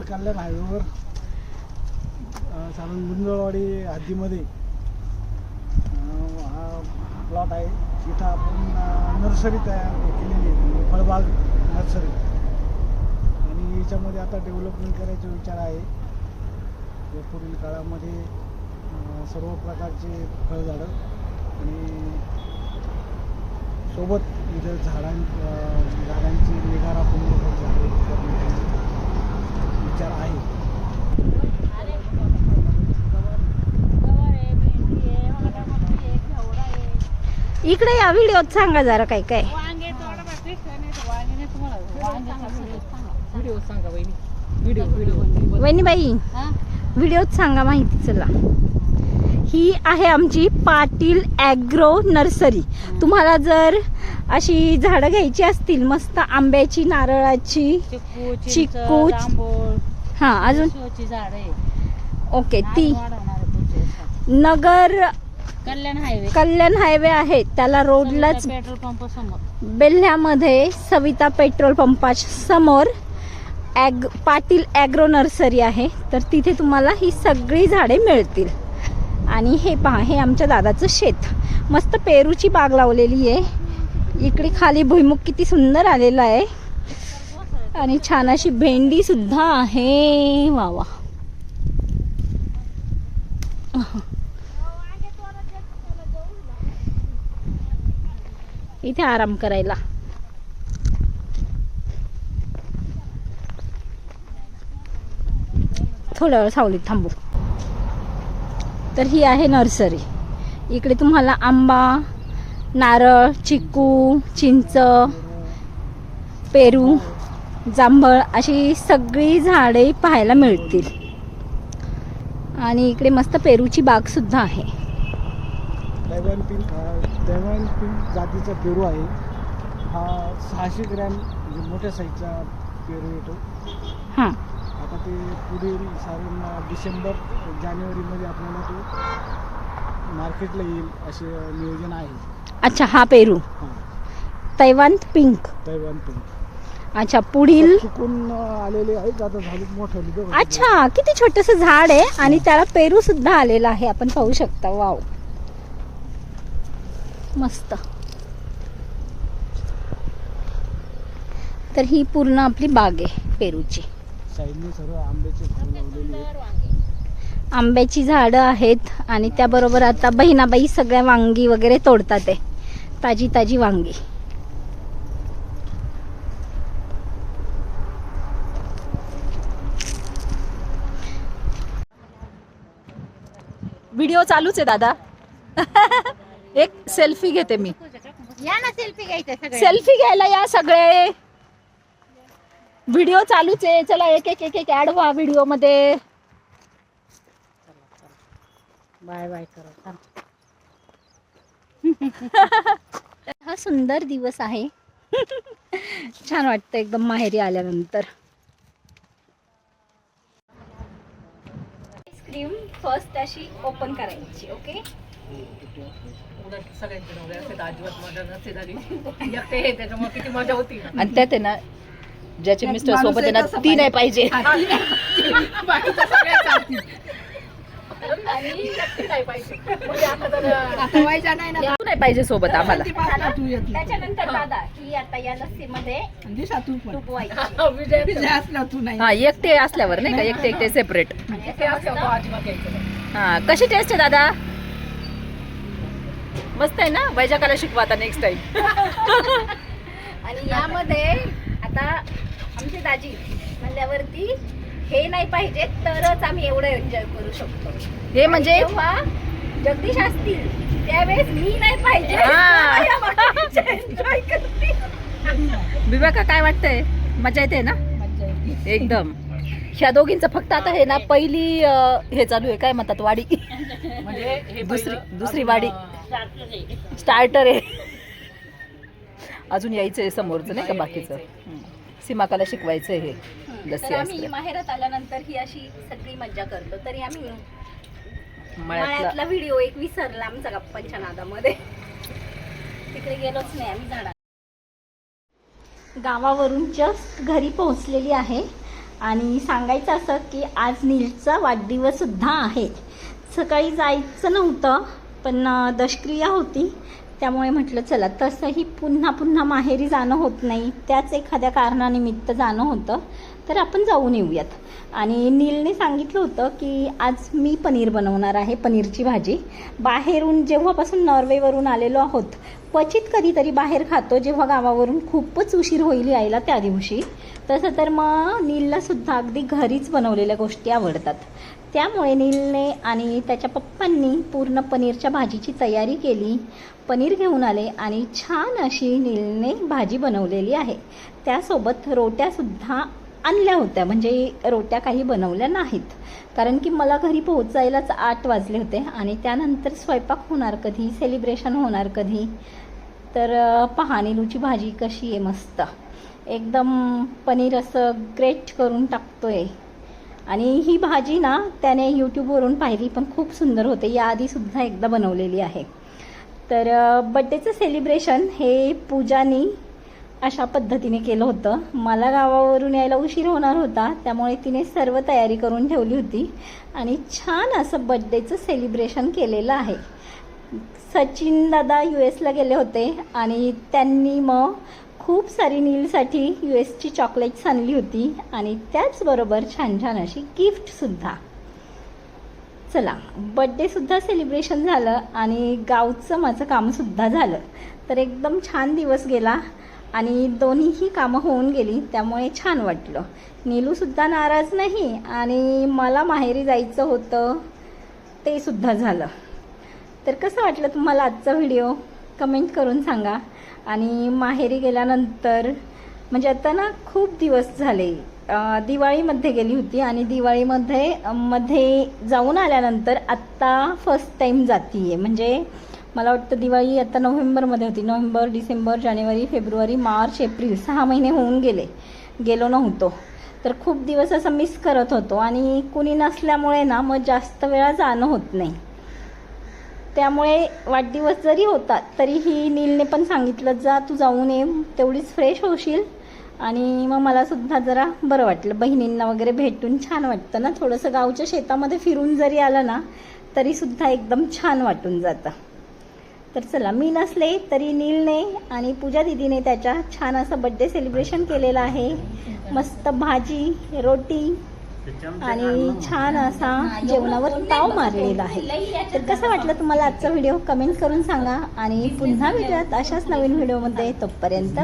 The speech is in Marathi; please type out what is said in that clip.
कल्याण हायवेवर साधारण गुंजळवाडी हद्दीमध्ये हा प्लॉट आहे. इथं आपण नर्सरी तयार केलेली आहे, फळबाग नर्सरी. आणि याच्यामध्ये आता डेव्हलपमेंट करायचा विचार आहे. पुढील काळामध्ये सर्व प्रकारचे फळझाडं आणि सोबत इथं झाडांची निगा राखून झाडे करण्याचा विचार आहे. इकडे या व्हिडिओत सांगा जरा काय काय. वहिनीबाई व्हिडिओत सांगा माहिती. चला, ही आहे आमची पाटील ॲग्रो नर्सरी. तुम्हाला जर अशी झाडं घ्यायची असतील मस्त आंब्याची, नारळाची, चिकू, हा अजून ओके, ती नगर कल्याण हायवे आहे त्याला रोडलाच पेट्रोल पंप समोर बेल्ह्यामध्ये सविता पेट्रोल पंपा समोर पाटील ॲग्रो नर्सरी आहे. तर तिथे तुम्हाला ही सगळी झाडे मिळतील. आणि हे पहा, हे आमच्या दादाचं शेत. मस्त पेरूची बाग लावलेली आहे. इकडे खाली भुईमुग किती सुंदर आलेला आहे. आणि छान अशी भेंडी सुद्धा आहे. वा वा. इथे आराम करायला. थोड्या वेळ सावलीत थांबू. तर ही आहे नर्सरी. इकडे तुम्हाला आंबा, नारळ, चिकू, चिंच, पेरू, जांभळ अशी सगळी झाडे पाहायला मिळतील. आणि इकडे मस्त पेरूची बाग सुद्धा आहे. तैवान पिंक जातीचा पेरू आहे. हा 600 ग्रॅम म्हणजे मोठ्या साईजचा पेरू येतो. हां, आता ते पुढील साधारण डिसेंबर जानेवारीमध्ये आपल्याला तो मार्केटला येईल असे नियोजन आहे. अच्छा, हा पेरू तैवान पिंक. Taiwan pink. अच्छा, पुढील चुकून आलेले आहेत, आता झाले मोठं. अच्छा, किती छोटस झाड आहे आणि त्याला पेरू सुद्धा आलेला आहे. आपण पाहू शकता. वाव, मस्त. तर ही पूर्ण आपली बाग आहे पेरूची. साईडने सर्व आंब्याचे झाड लावलेले आहेत. आंब्याची झाडं आहेत. आणि त्याबरोबर आता बहिणाबाई सगळ्या वांगी वगैरे तोडतात आहे. ताजी ताजी वांगी. व्हिडिओ चालूच आहे दादा. एक सेल्फी घेते मी. या ना सेल्फी घ्यायचं. सेल्फी घ्यायला या सगळे. व्हिडिओ चालूच आहे. चला एक एक एक एक ऍड व्हा व्हिडिओ मध्ये. बाय बाय करा. हा सुंदर दिवस आहे. छान वाटतं एकदम माहेरी आल्यानंतर. आईस्क्रीम फर्स्ट अशी ओपन करायची. ओके, आणि त्यात आहे ना, ज्याचे मिस्टर सोबत आहे ना ती नाही पाहिजे. नाही पाहिजे सोबत आम्हाला. त्याच्यानंतर दादा ही आता या लस्सीमध्ये तूप हा, एकटे असल्यावर नाही का, एकटे एकटे सेपरेट. हा, कशी टेस्ट आहे दादा? मस्त आहे ना. वैजाकाला शिकवा आता नेक्स्ट टाइम. आणि यामध्ये आता आमची दाजी म्हणल्यावरती हे नाही पाहिजे तरच आम्ही एवढं एन्जॉय करू शकतो. हे म्हणजे जेव्हा जगदीश असतील त्यावेळेस मी नाही पाहिजे. एन्जॉय करते. विवेका काय वाटतंय? मजा येते ना एकदम. ह्या दोघींचं फक्त आता हे ना पहिली हे चालू आहे, काय म्हणतात, वाडी. म्हणजे दुसरी वाडी स्टार्टर आहे. अजून यायचंय समोरचं नाही का बाकीचं. सीमाकाला शिकवायचंय हे लस्सी. आम्ही माहेरात आल्यानंतर ही अशी सगळी मज्जा करतो. तरी आम्ही मळ्यातला व्हिडिओ एक विसरला आमचा गप्पांच्या नादामध्ये. तिकडे गेलोच नाही आम्ही झाडा. गावावरून जस्ट घरी पोहोचलेली आहे आणि सांगायचं असं की आज नीलचा वाढदिवससुद्धा आहे. सकाळी जायचं नव्हतं पण दशक्रिया होती, त्यामुळे म्हटलं चला, तसंही पुन्हा पुन्हा माहेरी जाणं होत नाही, त्याच एखाद्या कारणानिमित्त जाणं होतं, तर आपण जाऊन येऊयात. आणि नीलने सांगितलं होतं की आज मी पनीर बनवणार आहे, पनीरची भाजी. बाहेरून जेव्हापासून नॉर्वेवरून आलेलो आहोत, क्वचित कधीतरी बाहेर खातो, जेव्हा गावावरून खूपच उशीर होईल यायला त्या दिवशी. तसं तर मग नीललासुद्धा अगदी घरीच बनवलेल्या गोष्टी आवडतात. त्यामुळे नीलने आणि त्याच्या पप्पांनी पूर्ण पनीरच्या भाजीची तयारी केली. पनीर घेऊन आले आणि छान अशी नीलने भाजी बनवलेली आहे. त्यासोबत रोट्यासुद्धा आणल्या होत्या, म्हणजे रोट्या काही बनवल्या नाहीत, कारण की मला घरी पोहोचायलाच 8 वाजले होते आणि त्यानंतर स्वयंपाक होणार कधी, सेलिब्रेशन होणार कधी. तर पहा नीलूची भाजी कशी आहे, मस्त एकदम पनीर असं ग्रेट करून टाकतोय. आणि ही भाजी ना त्याने यूट्यूबवरून पाहिली, पण खूप सुंदर होते, याआधीसुद्धा एकदा बनवलेली आहे. तर बड्डेचं सेलिब्रेशन हे पूजानी अशा पद्धतीने केलं होतं. मला गावावरून यायला उशीर होणार होता, त्यामुळे तिने सर्व तयारी करून ठेवली होती आणि छान असं बड्डेचं सेलिब्रेशन केलेलं आहे. सचिन दादा US गेले होते आणि त्यांनी मग खूप सारी नीलसाठी US चॉकलेट्स आणली होती आणि त्याचबरोबर छान छान अशी गिफ्टसुद्धा. चला, बड्डेसुद्धा सेलिब्रेशन झालं आणि गावचं माझं कामसुद्धा झालं. तर एकदम छान दिवस गेला आणि दोन्हीही कामं होऊन गेली, त्यामुळे छान वाटलं. नीलूसुद्धा नाराज नाही आणि मला माहेरी जायचं होतं ते सुद्धा झालं. तर कसं वाटलं तुम्हाला आजचा व्हिडिओ, कमेंट करून सांगा. आणि माहेरी गेल्यानंतर म्हणजे आता ना खूप दिवस झाले, दिवाळीमध्ये गेली होती आणि दिवाळीमध्ये जाऊन आल्यानंतर आत्ता फर्स्ट टाईम जाती आहे. म्हणजे मला वाटतं दिवाळी आता नोव्हेंबरमध्ये होती, नोव्हेंबर, डिसेंबर, जानेवारी, फेब्रुवारी, मार्च, एप्रिल 6 महिने होऊन गेलो नव्हतो. तर खूप दिवस असं मिस करत होतो आणि कुणी नसल्यामुळे ना मग जास्त वेळा जाणं होत नाही. त्यामुळे वाढदिवस जरी होता तरीही नीलने पण सांगितलं, जा तू जाऊन ये, तेवढीच फ्रेश होशील. आणि मग मलासुद्धा जरा बरं वाटलं, बहिणींना वगैरे भेटून छान वाटतं ना, थोडंसं गावच्या शेतामध्ये फिरून जरी आलं ना तरीसुद्धा एकदम छान वाटून जातं. तर चला, मी नसले तरी नीलने आणि पूजा दिदीने त्याच्या छान असं बड्डे सेलिब्रेशन केलेलं आहे. मस्त भाजी, रोटी आणि छान असा जेवणावर ताव मारलेला आहे. तर कसं वाटलं तुम्हाला आजचा व्हिडिओ, कमेंट करून सांगा आणि पुन्हा भेटूयात अशाच नवीन व्हिडिओमध्ये. तोपर्यंत